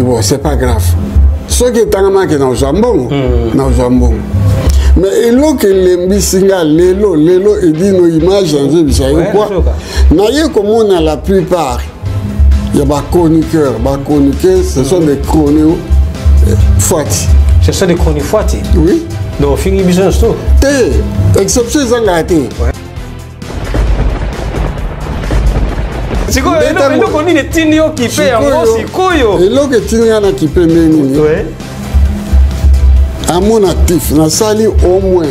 bon, c'est pas grave. Ce qui est en que dans le jambon, mais il faut que les bisinga, l'élo, et dit nos images dans une vie, quoi. N'ayez comme on a la plupart, il y a des chroniqueurs, ce sont des chroniques fouati. Ce sont des chroniques fouati? Oui. Donc, fini business tout. Exception, ils ont gâté. C'est quoi? Il faut qu'on ait des tignes qui paient en gros, c'est quoi? Il faut que tu aies qui paient même. À mon actif, on a sali au moins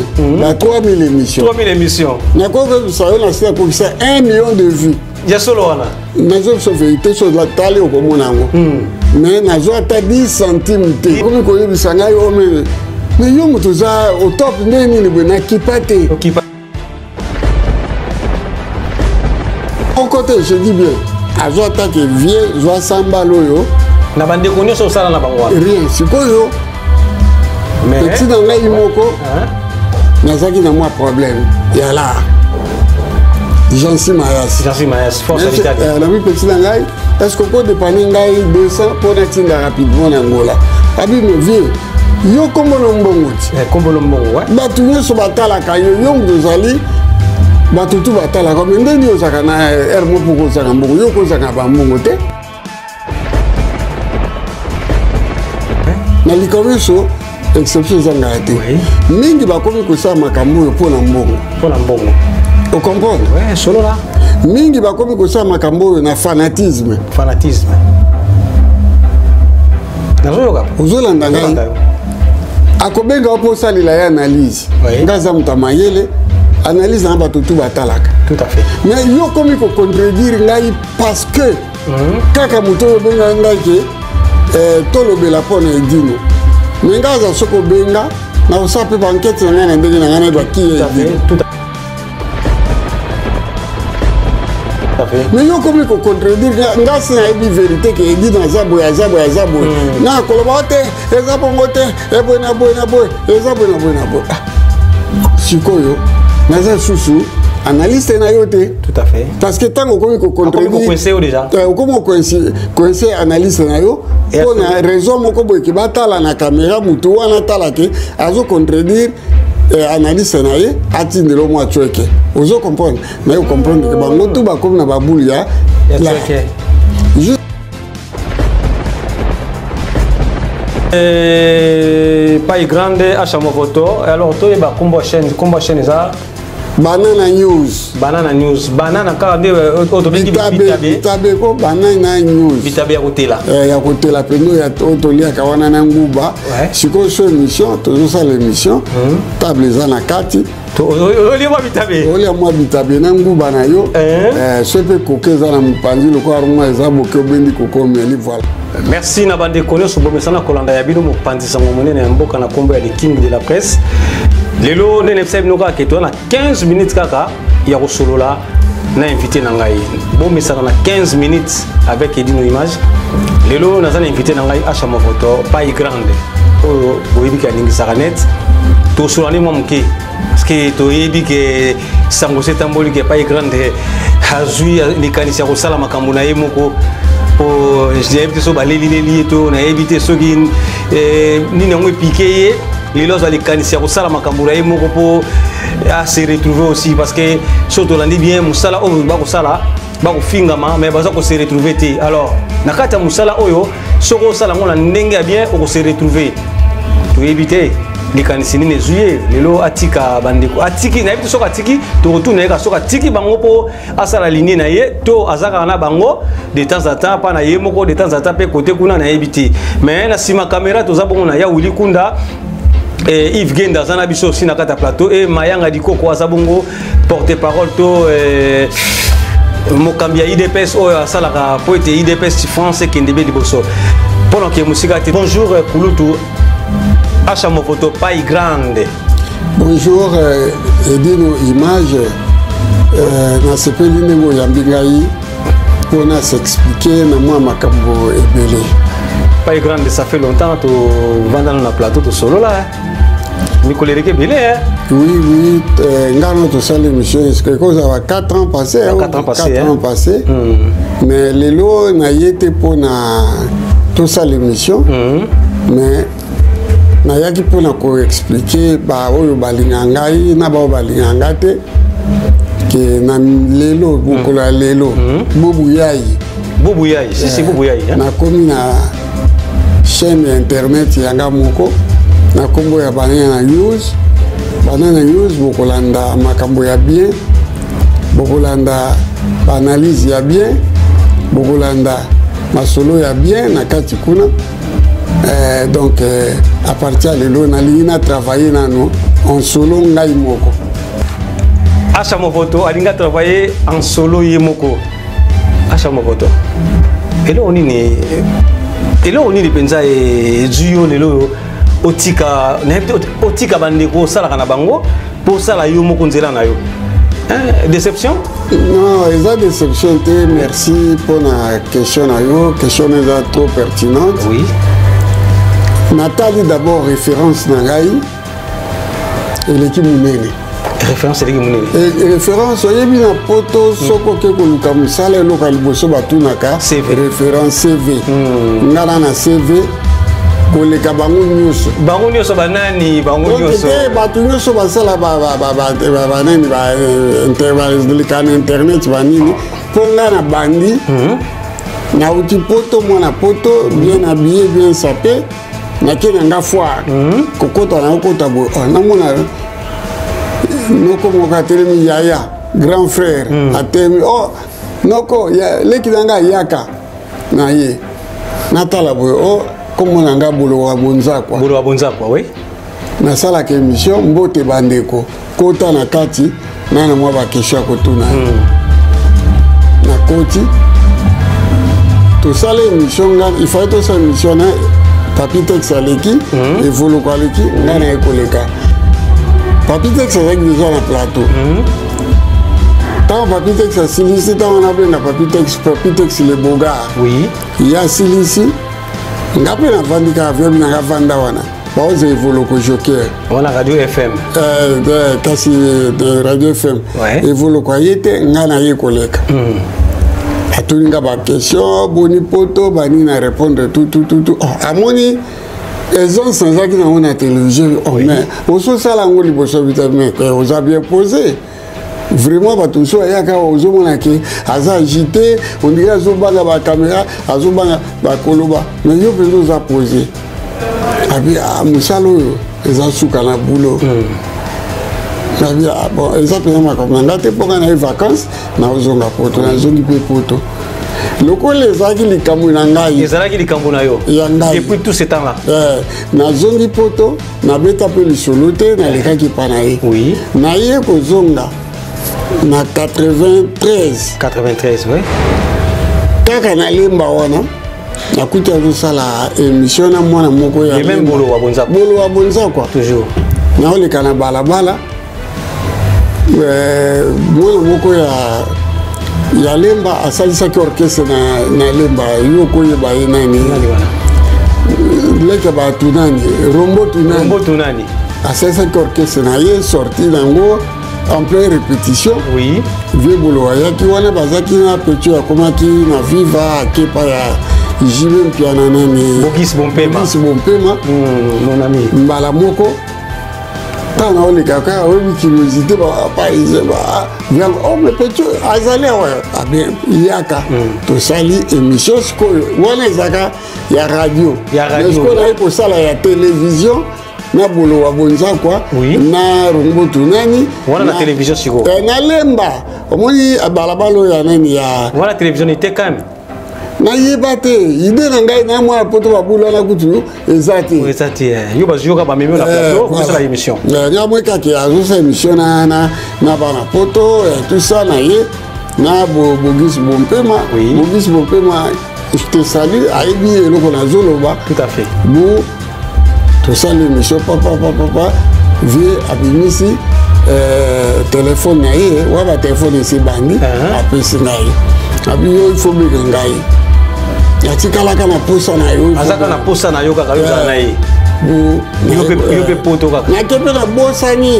3000 émissions. 3000 émissions. On a quoi que ça, on a fait pour ça 1 million de vues. Il y a solo là. Nous avons vérité sur la tali au commun. Mais nous avons 10 centimes. Comme on connaît le sangai, mais yo mutuza au top nini ni bwana kipate. Au côté, je dis bien, à Zota qui vient, Zoa Sambalo yo. Na bande konyo so sala na bangwa. Rien, c'est quoi yo? Mais petit dans la imoko, nazaki na moi problème. Ya là. Jansi Mayas. Force sanitaire. La vie petit dans la, est-ce qu'on peut dépanner ngai 200 pour être rapidement en Angola? Abi me vieux. Yo kombo lombongo. Kombo lombongo, ouais. Batu nyoso batala kayo yo ngozali. Batu tu batala comme ndeni yo sakana ermo poko sakambongo yo ko sakabambongo te. Na likomeso exception zanga te. Mingi bakomi ko sa makambo pour na mbongo. Pour na mbongo. Vous comprenez? Ouais, solo là. Mingi bakomi ko sa makambo na fanatisme. Fanatisme. Nazoyoka. Uzolanda ngai. Akobenga pour ça il a analyse. Ngaza mutamayele analyse na bato tout batalaka. Tout à fait. Mais yo komi ko contredire ngai parce que kaka muto benga ngai ke tolobela pona edino. Mais ngaza soko benga na usape banquette na na ndenge na ngana ba ki. Tout à fait. Mais yo komi ko contredire ngasi na ebi vérité ke edi na zabo ya zabo. Na kolobote ezabo ngote ebona ezabo na bo. Sikoyo naza susu analyste na yote. Tout à fait. Parce que tant komi ko contredire. Comment coincer déjà? Comment coincer analyste na yo? Pour na raison moko boy ki batala na caméra mutu wana tala ke azo contredire analyse na ye atindelo mwa chweke. Ozo comprendre? Mais vous comprenez que bango tout ba comme na babouli ya chweke. Pas grande à chaque photo. Alors toi ba combo chaîne ça. Banana News. Banana quand on Bitabe ko Banana News. Bitabe ya kotela. Ya kotela peno ya otolia kawana na nguba. Siko so émission, toujours ça l'émission. Table za na kati. Oli moi bitabe na nguba na yo. Sepe kokeza na mpanzi loko aruma ezabo ke bendi kokomeli voilà. Merci na bande kono so bomesana kolanda ya bino mopanzi sango monene ya mboka na kombo ya le king de la presse. Lelo NFC binoka keto na 15 minutes kaka ya kosolola na invité na ngai. Bomesana na 15 minutes avec Edino Image. Lelo nazana invité na ngai acha mo photo pas grande. O boyebi ka ningi saranet. To solani mo mke. Parce que to yebi ke sango setamboli ke pas grande hazui ni kanisa ko sala makambo na ye moko. Po j'ai évité so baleli to na évité so ki ni na ngwe piquer les lois les canisiers au sala makambura et mon repos à se retrouver aussi parce que surtout l'année bien musala au bako sala bako fingama mais baza ko se retrouver té alors nakata musala oyo soko sala ngona ndenge bien ko se retrouver to éviter les canisiers ni juillet les lois atika bandiko atiki na éviter soko atiki to retourner ka soko atiki bango po asala ligne na ye to azaka na bango de temps en temps pas na ye moko de temps en temps pe côté kuna na éviter mais na sima caméra to za bongo na ya Willy Kunda et Yves Genda zana biso aussi na kata plateau et Mayanga Dikoko azabongo porte-parole to mokambia IDPS o salaka poete IDPS France Kendebe Liboso pendant que musique bonjour Kulutu acha mo photo pas grande bonjour Edino Image na sepeli ndemo ya mbingai pour na s'expliquer na moi makambo ebele pas grande ça fait longtemps to vendre dans la plateau to solo là Nicolas Belé hein. Oui, ngano to sale monsieur est-ce que ça va 4 ans passés 4 ans passés mais les lots na yete pour na tout ça l'émission mais nayaki mpona koexplike baoyo balinga ngai na bao balinga nga te ke na lelo mokolo ya lelo Boubou Yaye si Boubou Yaye nakomi na chaîne ya internet yanga moko na kombo ya Banana News bokolanda makambo ya bien bokolanda analyse ya bien bokolanda masolo ya bien na kati kuna donc à partir de là nalingi na travailler nano en solo ngai moko Acha Movoto alinga travailler en solo ye moko Acha Movoto elo onini penza e juyo lelo otika bandeko sala kana bango pour sala yo moko nzela na yo déception non eza déception te merci pour la question na yo question eza trop pertinente oui natali d'abord référence na ngai eleki munene référence oyebi na poto soko ke koluka mosala eloka liboso batunaka référence CV ngana na CV koleka bango nyonso banani bango nyonso bato nyonso basala banani balikana internet banini mpo nga na bandi nauti poto mwana poto bien habillé bien sapé nake nanga foire kokota na okota boye namona noko moko atelemi Yaya grand frère atelemi noko leki nanga yaka na ye natala boye kombo nanga Bolo wa Bonzakwa oui nasalaka émission mbote bandeko kota na kati nana mwa bakesho ya kotuna na koti tosala émission nga il fallait tosala émission na Papi Tex aleki evoluka aleki nga na ekoleka Papi Tex azaki déjà na plateau tant Papi Tex asilisi tant on appelle na Papi Tex le Bogard oui ya asilisi nga mpe navandi kaka viobi nanga vanda wana baoza evoloko joker wana radio FM kasi radio FM evoloko aye te nga na ye koleka atolinga baquestion boni poto bani na répondre tout amoni aisance ezalaki nango na télévision mais ososala yango liboso bita mais oza bien posé vraiment bato mosusu ayaka ozomona ke aza agité ondiri azobanga bacaméra azobanga bakoloba mais yo mpenza oza posé abi mosala oyo eza suka na boulot abi bon eza mpenza makambo na nga te mpoka na ye vacance naozonga poto nazongi mpe poto lokola ezalaki likambo na ngai ezalaki likambo na yo ya ngai depuis tout ce temps là nazongi poto nabeta mpe lisolo te nalekaki pa na ye naye kozonga na 93 oui kaka nalemba wana nakuti azosala émission na mwana moko ya même Bolo wa Bonzakwa toujours naoleka na balabala mwana moko ya lemba asalisaki orchestre na lemba yo koyeba ye nani leka batu nani Rombo Tunani asalisaki orchestre na ye sorti nango en pleine répétition oui vieux Bolo ayaki wana bazaki na petio akomaki na viva akepa ya jibe mpia na nani Bogis Bompema mon ami mbala moko tana oleka kaka oyebi curiosité bapaise mais petio azali awa abe yaka tosali émission sikoyo wana ezaka ya radio sikoyo naye kosala ya télévision na Bolo wa Bonzakwa na Rombo Tunani wana na télévision siko nalemba omoni balabala oyo ya nani ya wana télévision ite quand même nayeba te ide na ngai na mwana poto babula na kutu eza te yo bazuyoka bamemi na plateau kosala émission nyamwe kaka azosala émission na bana poto tout ça na ye na Bogis Bompema je te salue ayebi eloko nazoloba tout à fait tosala émission papa vie abimisi téléphone na ye wa batelefone esi bandi apesi ngai abi yo il faut beka ngai atikalaka na posa na yo azaka na posa na yo kaka yozala na ye yo mpe poto kaka nake mpe nabosani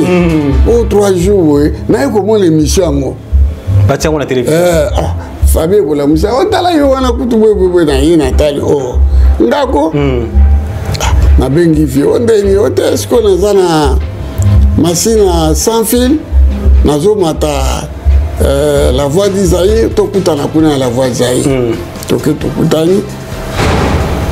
o 3 jours naye komona émission yango batia yango na télévision fabi ekolamusa otala yo wana kutu boyeboyeboye na ye natali ngako na bengi vie ondeni ote est-ce qu'on a na machine sans fil nazo mata la voix d'Isaïe to kutana kuna la voix d'Isaïe to que to kutani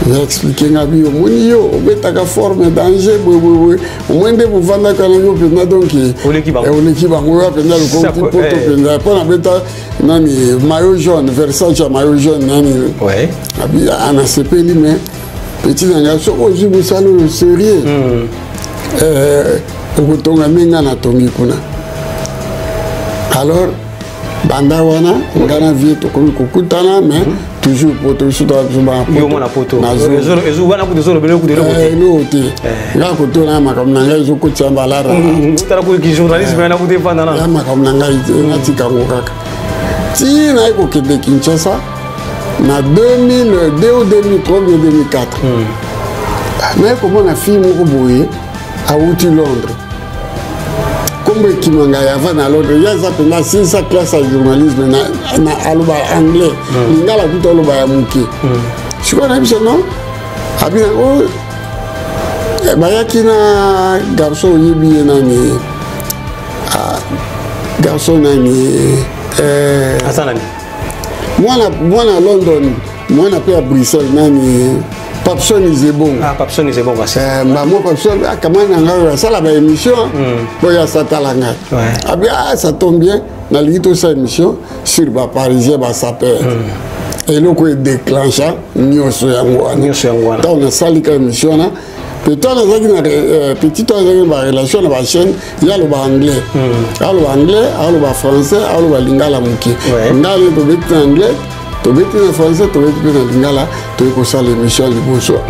j'ai expliqué ngabi omoni yo obetaka forme danger boy omwende buvanda kana yo pena donc oleki bango ya pena le compte poto pena pona beta nani maillot jaune Versace maillot jaune nani ouais abi ana sepeli mais petit nanga soko zibu salo sérieux okotonga menga na tongi kuna alors banda wana ngana vie to kokutana mais toujours poto suto zuba yo mona poto ezo wana ku dezo bele ku de l'autre nga ko to na makamna nga ezo ko tsamba la ra utara ku ki journaliste na ku defanda na makamna nga na tikango kaka ti na ko kede Kinshasa na 2002 ou 2003 ou 2004 na ko mona film ko boye a uti Londres comme Kimanga avant à Londres il y a ça pendant 6 classes de journalisme na aluba anglais ngala kuto aluba ya muki je connais bien non abina o bayakina garçon yebi nani garçon nani asanani moi na London moi na pe à Bruxelles nani Papson Izebong. Ah, Papson Izebong, c'est ça. Moi, Papson, comment on a ça la émission, il y a ça talanga. Ah bien, ça tombe bien, dans l'île sa émission, sur le Parisien, ça s'appelle. Et là, on déclenche, nous sommes dans on a ça l'émission, peut-être on a une petite relation avec la chaîne, il y a le anglais. Il y a le anglais, il y a le français, il y a le lingala muki. Il y a le anglais. Tu veux en français, tu veux en lingala, tu veux ça l'émission du bonsoir.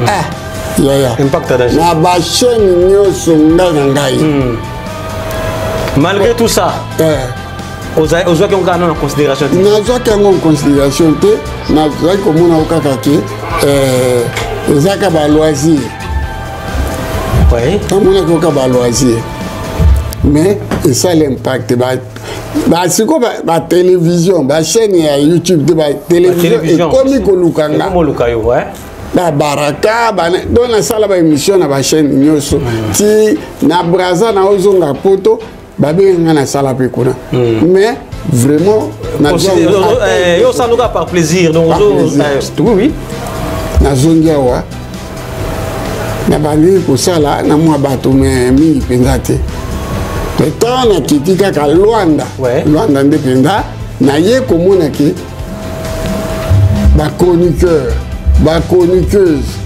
Impact d'agir. Ma chaîne malgré tout ça, aux gens qui ont en considération. Aux gens qui ont en considération, aux gens qui ont en considération, aux gens qui ont en loisir. Oui. Aux gens qui ont en loisir. Mais ça l'impact. C'est comme la télévision, la chaîne YouTube, la télévision et comme Kolukanga. La baraka, dans la salle d'émission, la chaîne Nyoso. Si na braza na ozonga poto, babi na salle pekuna. Mais vraiment, yo ça nous par plaisir, donc oui. Na zongia wa. Na bani ko sala na mwa bato me mi penzate. Le temps na kitika ka Luanda, Luanda ndependa na ye komona ki ba chroniqueur, ba chroniqueuse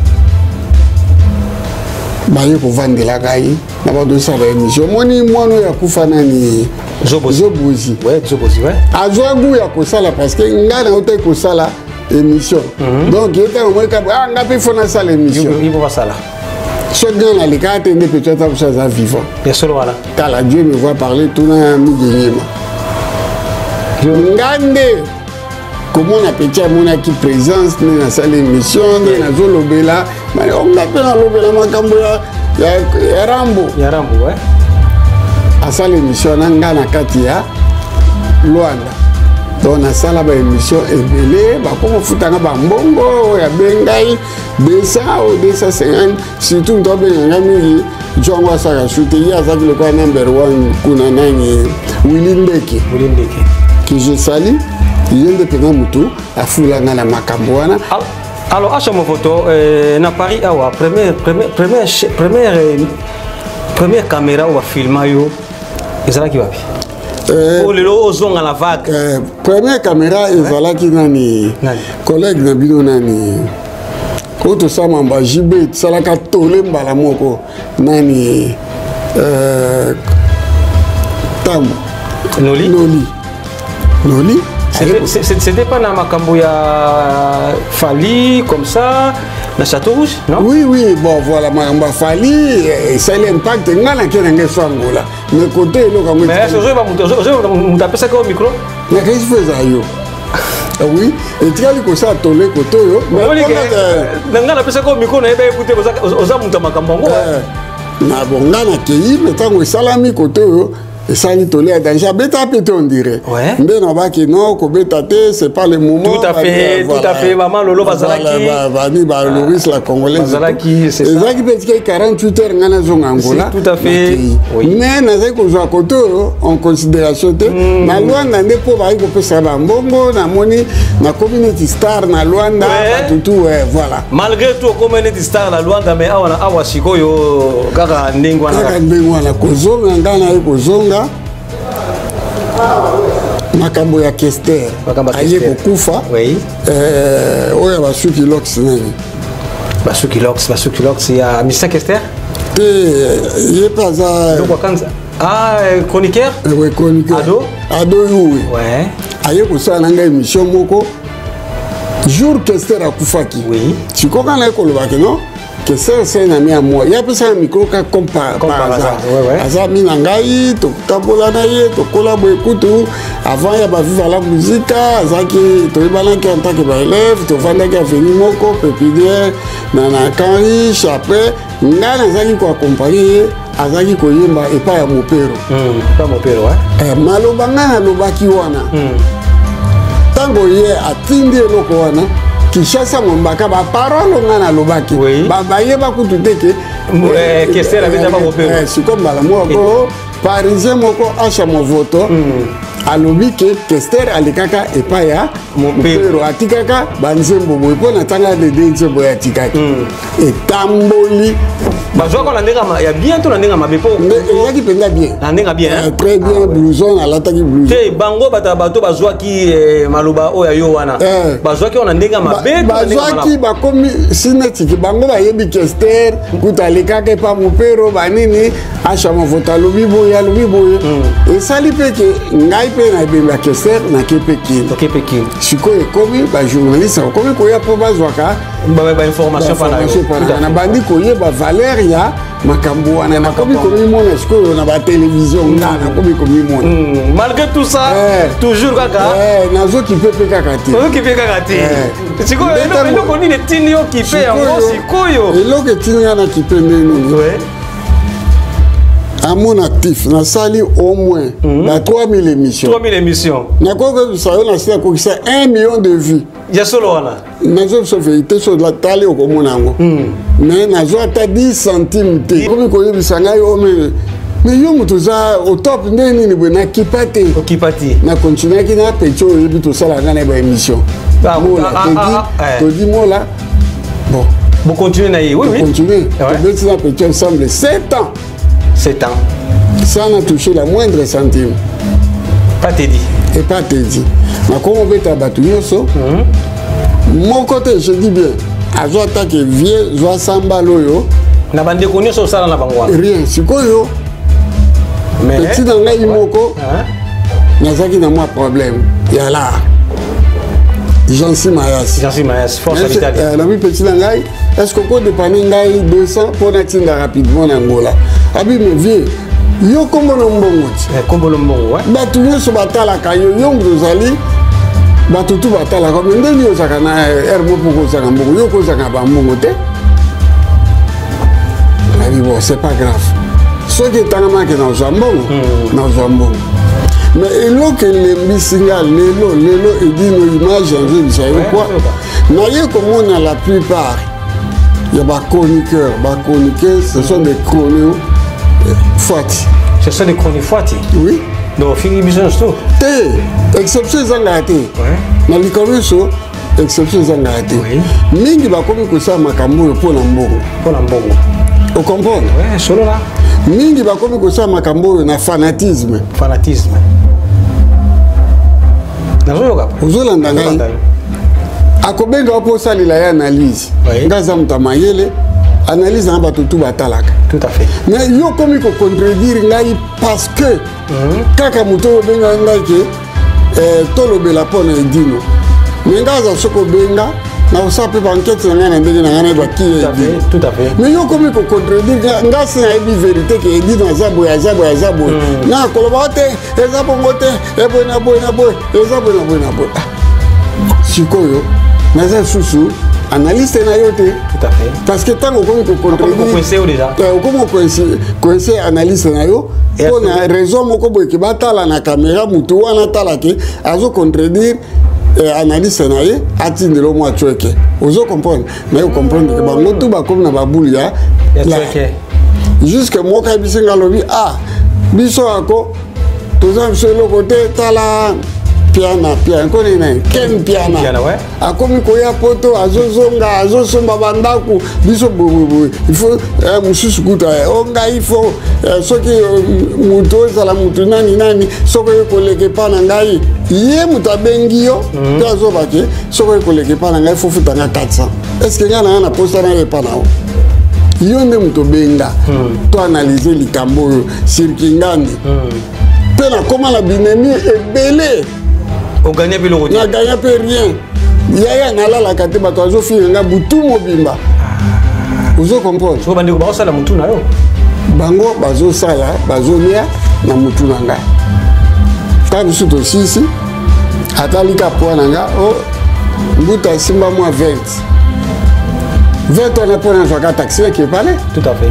ba ye ko vandela kai na ba do sa ba émission moni mono ya kufana ni Zobozi ouais Zobozi ouais azwangu ya ko sala parce que ngana ote ko sala émission donc yeta o mweka nga pe fona sala émission il va sala. Ce gars-là, les cartes ne peut-être pas ça vivant. Bien sûr, voilà. Car la Dieu me voit parler tout dans le Ngande, comment on appelle ça, mon qui présence dans la salle d'émission, dans la zone Lobela, mais on appelle la Lobela, il y a Rambo. Il y a Rambo, ouais. À la salle d'émission, on a Ngana Katia, Luanda. Donc, na sala ba émission ebele ba ko futanga ba mbongo ya bengai 200 ou 250 surtout ndo benga mingi jongo saka shooter ya zaki le quoi number 1 kuna nani Willy Ndeke que je salue yende pena mutu afulanga na makambo wana. Alors à chaque photo na Paris awa première caméra ou filma yo ezala ki wapi à la vague. Première caméra, ils ont là qui nani collègue na bino nani. Auto sama mba jibe salaka tole mbala moko nani Tambo. Noli. C'était pas dans Makambo ya Fali comme ça. Na Château Rouge, non? Oui, bon voilà, Makambo Fali, c'est l'impact. Ngana qui est Sangola. Mais côté, mais est-ce que je vais ça comme micro? Mais qu'est-ce que tu fais? Oui, et tu as dit que ça a tourné côté. Mais ngana pesa comme micro, na écouter aux amuta Makambo. Na bonga na kei, mais tant que salami côté, Et ça, il tolé à danger. Beta pété, on dirait. Mais non, bah, qui non, Kobeta té, c'est pas le moment. Tout à fait, tout à fait. Maman, Lolo Bazalaki. Loris, la Congolaise. Bazalaki, c'est ça. Et ça, qui peut être 48 heures, dans la zone Angola. Tout à fait. Mais, dans ce qu'on joue à côté, en considération, na Luanda, n'est pas pareil qu'on peut savoir. Bongo, na moni, na community star, na Luanda, tout, voilà. Malgré tout, community star, na Luanda, mais awa sikoyo, kaka ndengwa na. Kaka ndengwa na kozonga, ngana ye kozonga. Makambo ya Kester aye kokufa oya basuki lox nani basuki lox ya Mr Kester ye paza chroniqueur oui chroniqueur ado oui aye kosala nanga émission moko jour Kester akufaki sikoka na ekolobaki non c'est un ami à moi. Il y a plus un micro comme par hasard. Hasard minangai, to tabola naie, to collaborer tout. Avant il y a pas vu la musique, azaki to ibana qui en tant que élève, to vanda qui a venu moko pépinière, nana kanri, après ngana azaki ko accompagner, azaki ko yemba et pas ya mopero. Pas mopero malobanga na lobaki wana. Tango ye atindi eloko wana. Kishasa Mombaka ba parole ngana lobaki ba yeba kutu teke Kester avait déjà pas repéré c'est comme la moi ko parisien moko acha mo voto alobi ke Kester alikaka epaya mo pero atikaka banzembo boy pona tanga de nzembo ya tikaki etamboli bazwa ko landeka ya bien to landeka mabepo yaki penga bien landeka bien très bien blouson alataki blouson te bango bato bazwa ki maloba oya yo wana bazwa ki on landeka mabe bazwa ki bakomi sineti ki bango ba yebi Kester kutalikaka pa mo pero banini acha mo voto lobi boya et sali peke ngai pe na bemba Kester na kepeki sikoyo komi ba journaliste komi ko ya po bazwaka ba information pana na bandi ko yeba valeur ya makambo wana na komi komi mona sikoyo na ba télévision ngana komi komi mona malgré tout ça toujours kaka nazo ki pepe kaka te sikoyo elo koni ne tinio ki pe yango sikoyo elo ke tinga na ki pe ndeni à mon actif, na sali au moins 3000 émissions. 3000 émissions. Na quoi que ça on a fait quoi ça 1 million de vues. Ya solo wana. Na zo so vérité sur la tali au komonango. Mais na zo ata 10 centimes te. Comme ko yebisanga yo mais yo mutu za au top ndeni ni bwana kipate. Kipati. Na continuer ki na pecho yebi to sala ngana ba émission. To di mola. Bon, vous continuez na oui. Continuez. To beti na pecho ensemble 7 ans. 7 ans. Ça n'a touché la moindre centime. Pas te dit. Et pas te dit. Mais comme on veut t'abattre, mon côté, je dis bien, à toi, t'as que vieux, joie samba loyo. Na bande connu sur ça na bangwa. Rien, c'est quoi yo? Mais petit dans la imoko, nazaki na moi problème. Il y a là. Jansi Mayas. Force habitale. La vie petit dans la. Est-ce qu'on peut dépanner 200 pour n'atteindre rapidement en Angola? Abi me vieux. Yo kombo mbongo. Kombo mbongo, ouais. Batu nyoso batala kayo yo ngozali. Batu tu batala comme ndeni yo sakana ermo poko saka mbongo. Yo ko saka ba mbongo te. Mais bon, c'est pas grave. Ce qui est tellement que dans Zambongo. Mais il que les misinga lelo et dit nos images en jeu de quoi. Naye comme on a la plupart. Il y a des chroniqueurs, ce sont des chroniques Fouati. Ce sont des chroniques Fouati? Oui. Donc, il y a des gens qui exception Zangate. Dans les communes, exception Zangate. Mingi va comme que ça, Makambo pour l'ambongo. Vous comprenez? Oui, solo là. Mingi va comme que ça, Makambo, na fanatisme. Vous avez akobenga po salila ya analyse ngaza mutamayele analyse na bato tu batalaka tout à fait mais yo komi ko contredire ngai parce que kaka muto benga ngai ke tolobela pona edino mais ngaza soko benga na usape banquette na ngana ndenge na ngana ba ki tout à fait mais yo komi ko contredire ngasi na ebi vérité ke edino azabo na koloba te ezabo ngote eboina boy ezabo na boy sikoyo naza susu analyste na yo te. Tout à fait. Parce que tant qu'on peut contredire déjà. Comment coincer analyste na yo pour na raison moko boy ki batala na caméra mutu wana tala ke azo contredire analyste na ye atindelo mo atweke. Ozo comprendre. Mais vous comprendre que bango tout ba comme na baboule ya atweke. Jusque moi ka bisinga lobi biso ako toza sur le côté tala piano kone na ken piano akomi koya poto azozonga azosomba bandaku biso bobo il faut mususu kuta onga il faut soki muto ezala mutu nani soko ekoleke pa na ngai ye mutu abengi yo te azobake soko ekoleke pa na ngai faut futanga 400 est-ce que ngai na posta na ye pa na yo nde mutu benga to analyser likambo oyo sirkingani mpe na koma na binemi ebele on gagne peu le rôle. On gagne peu rien. Yaya nala la kate bato azo finga butu mobimba. Vous comprenez? So bande ko ba sala mutu na yo. Bango bazo sala, bazo nia na mutu nanga. Ta bisu to sisi. Atalika po nanga mbuta simba moi 20. 20 on a pour un taxi qui est parlé. Tout à fait.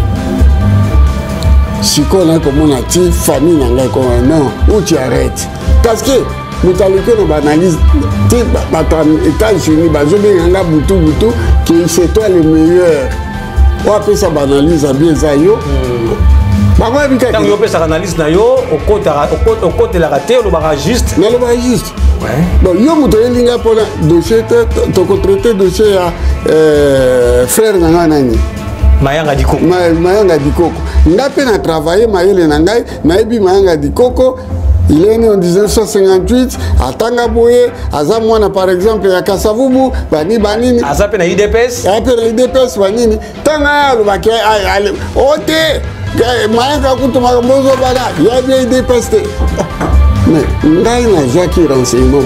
Si on a comme on a dit famille nanga comme non, où tu arrêtes. Parce que mutalike no banalise te bato États-Unis bazobenganga butu que c'est toi le meilleur on appelle ça banalise bien ça yo bango abika quand yo pesa analyse na yo au côté la raté le bara juste mais le bara juste ouais bon yo muto elinga pona dossier to ko traiter dossier ya frère nanga nani Mayanga Dikoko Mayanga Dikoko ngape na travailler mayele na ngai na ebi Mayanga Dikoko. Il est né en 1958 à Tangaboye, à Zamwana par exemple, à Kasavubu, Bani Banini. À Zapena IDPS. À Zapena IDPS, Banini. Tanga, le baké, Ote, Mayanga Koutumamozo Bada, il y a bien IDPS. Mais, ngai na jaki renseignement.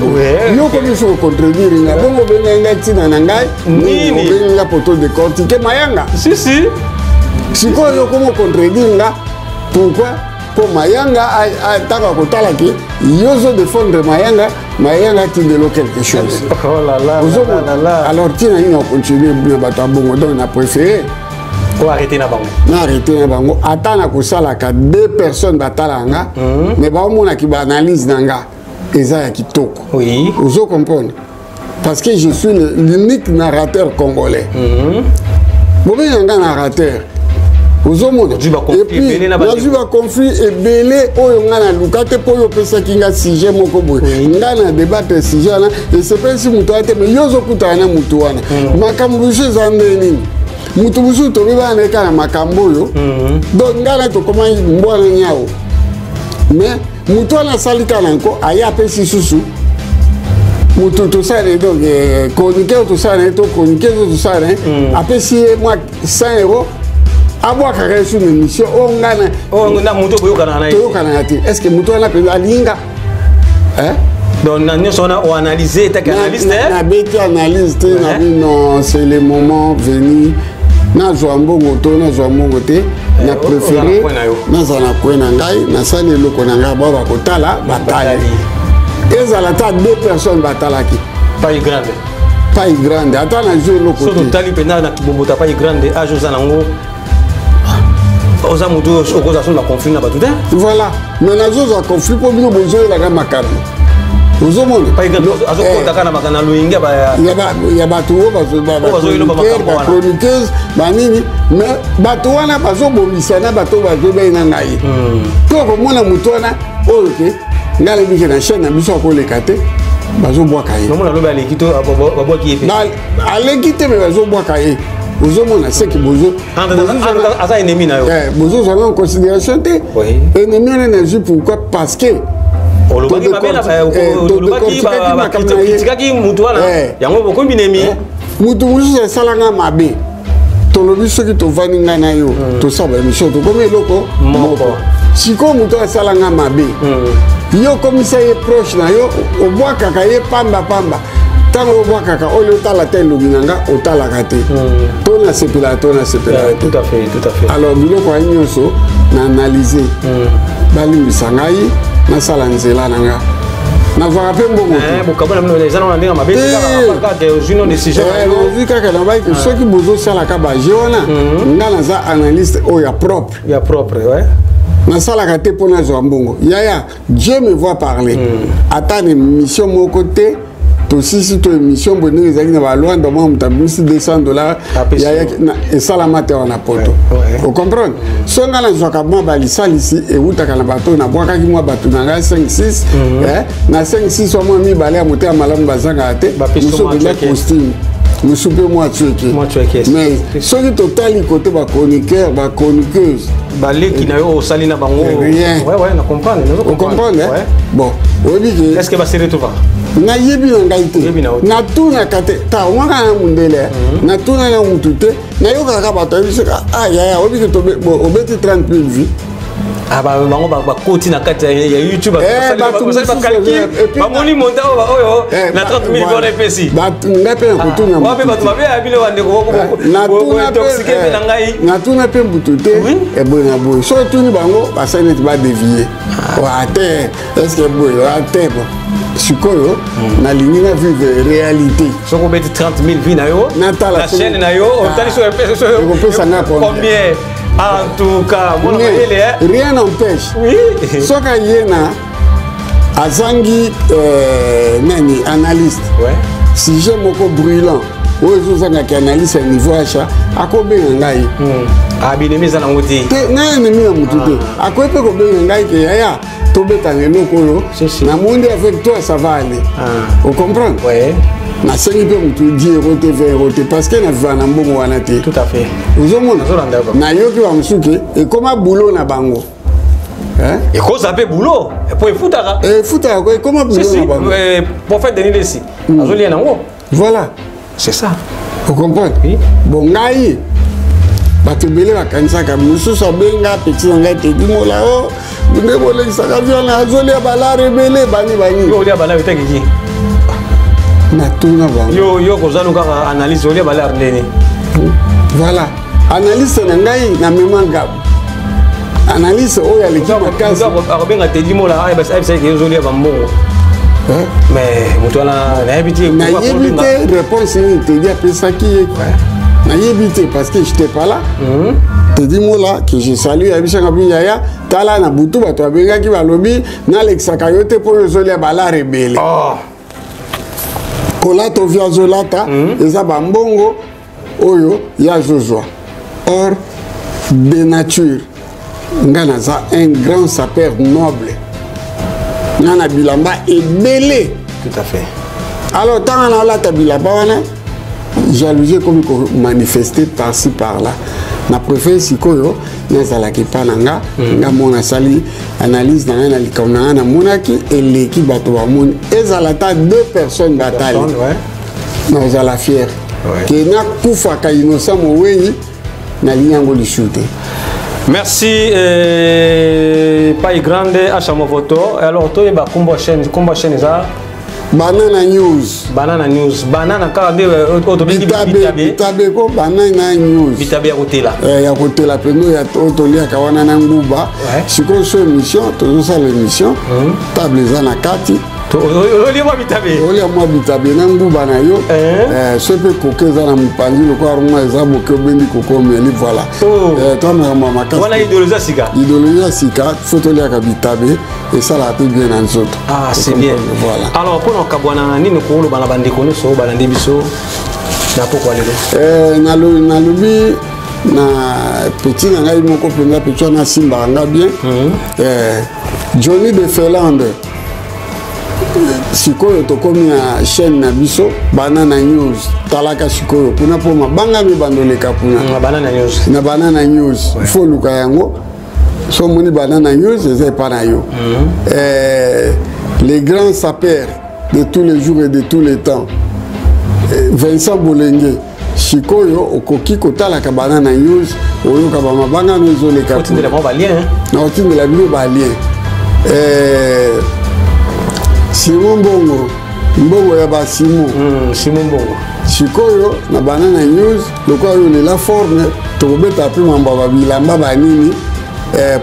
Yo comme je contredire, nga bongo benga tina ngai, ni benga poto de cortique Mayanga. Si. Si quoi yo comme contredire nga, pourquoi? Pour Mayanga taka kotala ki yozo défendre Mayanga tindelo quelque chose. Oh là là. Alors tina ni on continue na bato bongo donc on a préféré arrêter na bango. Na arrêter na bango atana ko sala ka deux personnes batalanga mais ba mona ki ba analyse nanga eza ya kitoko. Oui. Vous comprenez? Parce que je suis l'unique narrateur congolais. Bon ben un narrateur et puis, dans un conflit et belé, on a lucate pour le pesa kinga sujet moko boy. Ngana débattre sujet là et c'est pas si muto ate mais yozo kutana muto wana. Makambo chez andeni. Muto busu to biba na kana makambo yo. Donc ngana to koma mbwana nyao. Mais muto na salika nanko aya pesi susu. Muto to sale donc chroniqueur to sale to chroniqueur to sale. Apesi moi 100 €. Abwa kare sur une mission on na muto boyo kana na est-ce que muto na pela linga donc na sona o analyser ta analyste na beti analyste na non c'est le moment venu na joambongo to na joambongo te na préféré na zana kwena ngai na sali loko na ngai ba kotala batali ezala ta deux personnes batalaki pas grande ata na jeu loko so tali pena na kibomota pas grande a joza nango conflit na batuta voilà mais na zoza conflit pour bino bozo la gama kami bozo mona pas azo ko takana bakana loinga ba ya batu ba chroniqueuse banini mais batu wana bazo bomisana batu bazo bena ngai to ko mona mutona oke ngale bike na chaîne na biso ko lekate bazo boaka ye non mona loba lekito babwaki epe alekite mais bazo boaka ye bozo mona c'est que bozo asa ennemi na yo bozo ça en considération te ennemi en énergie pourquoi parce que olobaki babela olobaki ba kritikaki mutu wana yango bokombi ennemi mutu musu salanga mabe tolobi soki tovandi ngai na yo tosala émission tokomi eloko moko siko mutu asalanga mabe yo komisa ye proche na yo obwakaka ye pamba tango obwakaka oyo otala te elobi na nga otalaka te tona sepela tout à fait alors biloko ya nyonso na analyse balimbisa ngai nasala nzela na nga nazwaka mpe mbongo kaka na bai ke soki bozosalaka baje wana nga naza analyste oyo ya propre nasalaka te mpo nazwa mbongo yaya Dieu me voit parler ata na émission moko te tosisi to émission bongo ezalaki na balwanda mwa moto abimisi $200 yaya esalama te wana poto ocomprendre so nga nazwaka mwa balisalisi ewutaka na bato nabwakaki mwa bato na ngai 5-6 na 5-6 wa mwa mibale ya moto ya malamu bazangaka te mosu bila costume mosu mpe mwa tueke mais soki totali kote bachroniqueur bachroniqueuse baleki na yo osali na bango na comprendre bon oyebi ke est-ce que basere tova nayebi na ngai te natunaka te ta omwaka na mundele natuna na mutu te nayokaka bato ayebisaka ayaya oyebi ke obeti 30 000 vie bango bakoti na kati ya YouTube bamoni monta oyo na 30 000 dollars epesi ngai mpe nakotuna bato babe ya bino bandeko toxike mpe na ngai natuna mpe mbutu te eboye na boye so otuni bango basali neti badevie ate estce boye ate sikoyo nalingi na vivre réalité soko obeti 30 000 vie na yo na chaîne na yo otali so ekopesanga combien en tout cas rien n'empêche soka yena azangi nani analyste sujet moko brûlant oyo ezozangaki analyse ya niveau achat akobenga ngai abinemi eza nango te ngai enemi na motu te akoki mpe kobenga ngai ke yaya tobetanga eloko oyo namondi avec toi ça va aller ocomprendre nasengi mpe motu 10 € te 20 € te parce que naviva na mbongo wana te ozomona nayoki bamosuke ekoma bulo na bango ekoza mpe bulo po efutaka ko ekoma bulo na bango prophète Denis Lesi azolia nango voilà c'est ça ocomprendre bon ngai bato ebele bakanisaka mosusu abenga peti na ngai te dimola o nde bolekisaka viole azolia balare ebele bani olia balare etekiki natuna bango yo kozanu kaka analyse olia balare ndeni voilà analyse na ngai na mema ngabu analyse oyo aleki makasi akobenga te dimola ayebisaki ezolia bambongo mais moto wana nayebi te réponse nini tedi apesaki ye nayebi te parce que j'étais pas là tedi mola que je salue yabisanga mpe yaya tala na butu bato babengaki balobi nalekisaka yo te mpo oyo ozolia balare ebele kolata ovia azolata eza bambongo oyo ya azozwa or de nature nga naza un grand sapeur noble nga na bilamba ebele tout à fait alors ntango naolata bilamba wana jalousie komi komanifeste par-ci par-là na préfère sikoyo nazalaki mpa na nga nga mo nasali analyse na ngai na likambo na ngai namonaki eleki bato bamoni ezala ta 2 personnes batali nazala fier ke nakufaka innocent mowenyi nalingi yango lisu te. Merci Pai Grande Achamo Photo. Alors toi ba combo chaîne ça Banana News. Banana News. Banana ka de autobiki bitabe ko Banana News. Bitabe ya kotela. Ya kotela pendo ya otolia ka wana na nguba. Siko so émission, tozo sa l'émission. Table za na kati. Oli mwa bitabe. Oli mwa bitabe na nguba na yo. Sepe kokeza na mpanzi loko aruma eza boke bendi kokomeli voilà. Toi na mama kati. Voilà idéologie sika. Idéologie sika, photo ya ka bitabe et ça la bien dans autres. Ah, c'est bien. Voilà. Alors pour kabwana nini ko lo bana bandi ko so bana biso na poko lelo. Na lobi na petit na ngai moko penza petit na simba nga bien. Johnny de Felande. Sikoyo tokomi na chaîne na biso Banana News talaka sikoyo kuna po mabanga mi bandoleka kuna Banana News na Banana News faut luka yango so moni Banana News c'est pas na yo les grands sapeurs de tous les jours et de tous les temps Vincent Bolenge sikoyo okoki kotalaka Banana News oyoka ba mabanga mi zoleka otindela ba lien na otindela bino ba lien Simon Bongo, Mbongo ya ba Simon. Simon Bongo. Sikoyo na Banana News, lokwa yo le la forme to beta pe mamba ba bilamba ba nini.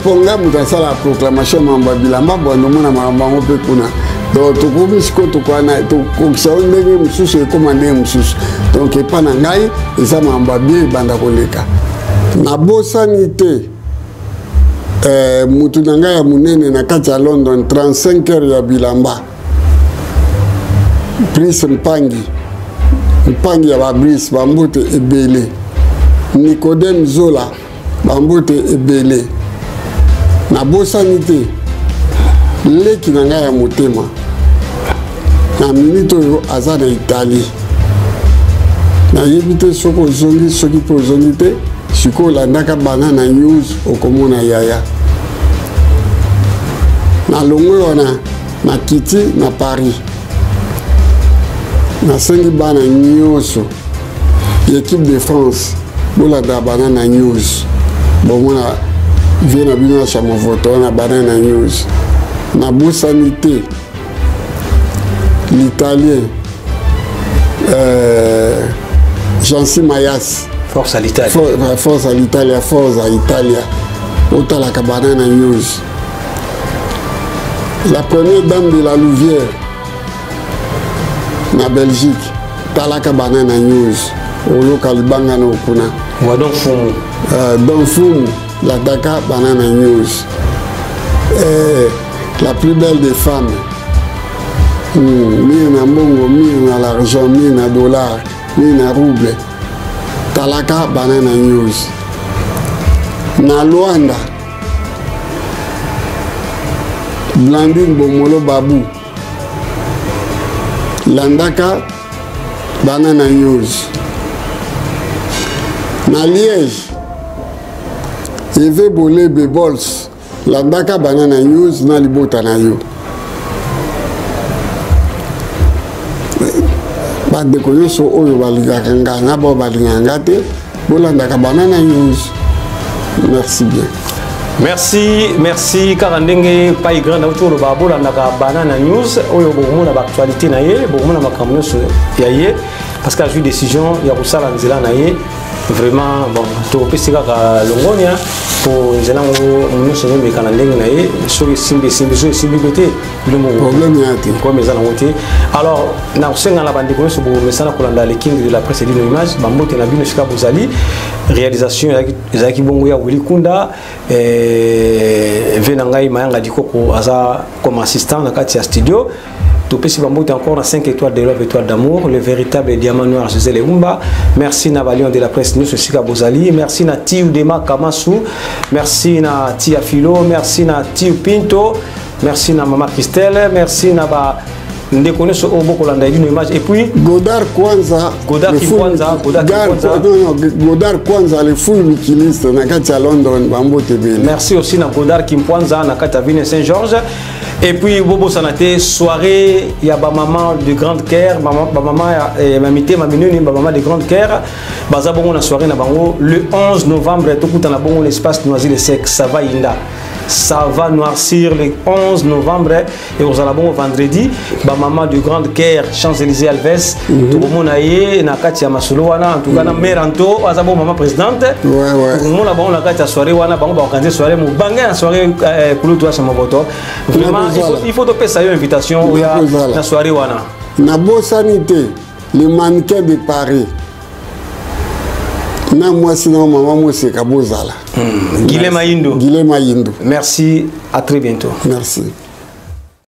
Ponga mutasala proclamation mamba bilamba bondo mona mamba ngope kuna. donc tokomi sikoyo tokokisa o ndenge mosusu ekoma ndenge mosusu donc epa na ngai eza makambo ya bien ebanda koleka nabosani te mutu na ngai ya monene na kati ya London 35 heures ya bilamba Brice Mpangi ya babris bambote ebele Nicodème Zola bambote ebele nabosani te leki na ngai ya motema na minute oyo aza na Italie nayebi te soki ozongi soki mpe ozongi te sikoyo olandaka Banana News okomona yaya na longwe wana na kiti na Paris nasengi bana nyonso l'équipe de France bolanda Banana News bomona vie na bino ya chamovoto na Banana News na bosani te l'italien Jansi Mayas Force à l'Italie Force à Italia otalaka Banana News la première dame de la Louvière na Belgique talaka Banana News oyoka libanga na okuna wadon fumu don fumu la Dakar Banana News la plus belle des femmes mire na mbongo mire na l'argent mire na dollar mire na rouble talaka Banana News na Luanda Blandine Bomolo Babu landaka Banana News na Liège Eve Bolé Bebols landaka Banana News na libota na yo bandeko nyonso oyo balingaka nga na bao balingaka nga te bolandaka Banana News. Merci bien. Merci Karandenge Pai Grand autour de Babola Naka Banana News oyo bomona ba actualité na ye bomona makambo nyonso ya ye parce que a eu décision ya kusala nzela na ye vraiment bon to pesika ka longonia pour nzelango nyonso no mekana ndenge na ye so simbi bete le problème ya te comme ezala ngote alors na usenga la bande nyonso bo mesana kolanda le king de la presse et de l'image bambote na bino shika bozali réalisation ezaki bongo ya Willy Kunda Venangai Mayanga Dikoko aza comme assistant dans le studio. Tout petit bamboute encore dans 5 étoiles de love, étoiles d'amour, le véritable diamant noir José Leumba. Merci na Valion de la presse News Sika Bozali. Merci na Tiu Dema Kamasu. Merci na Tia Philo. Merci na Tiu Pinto. Merci na Mama Christelle. Merci na ba ndekone so obo kolanda une image et puis Godard Kwanza le full wikiliste na kati ya London bambote bele. Merci aussi na Godard Kimpwanza na kati ya Ville Saint-Georges et puis Bobo Sanate soirée ya ba maman de grande care maman ya mamité maminuni ba maman de grande care baza bongo na soirée na bango le 11 novembre tout na bongo l'espace Noisy le Sec ça va inda. Ça va noircir le 11 novembre et aux alabons vendredi. Ba maman de grande care Champs-Élysées Alves. Tout le monde aille na Katia Masoloana. En tout cas na Meranto. Azabo maman présidente. Ouais. Tout le monde là-bas na Katia soirée wana. Bango ba organiser soirée. Mou bangé la soirée pour le toit sur mon voto. Vraiment il faut te payer une invitation. La soirée wana. Na beau sanité. Le mannequin de Paris. Na moi sinon maman moi c'est Kabozala. Guilhem Ayindo. Guilhem Ayindo. Merci, à très bientôt. Merci.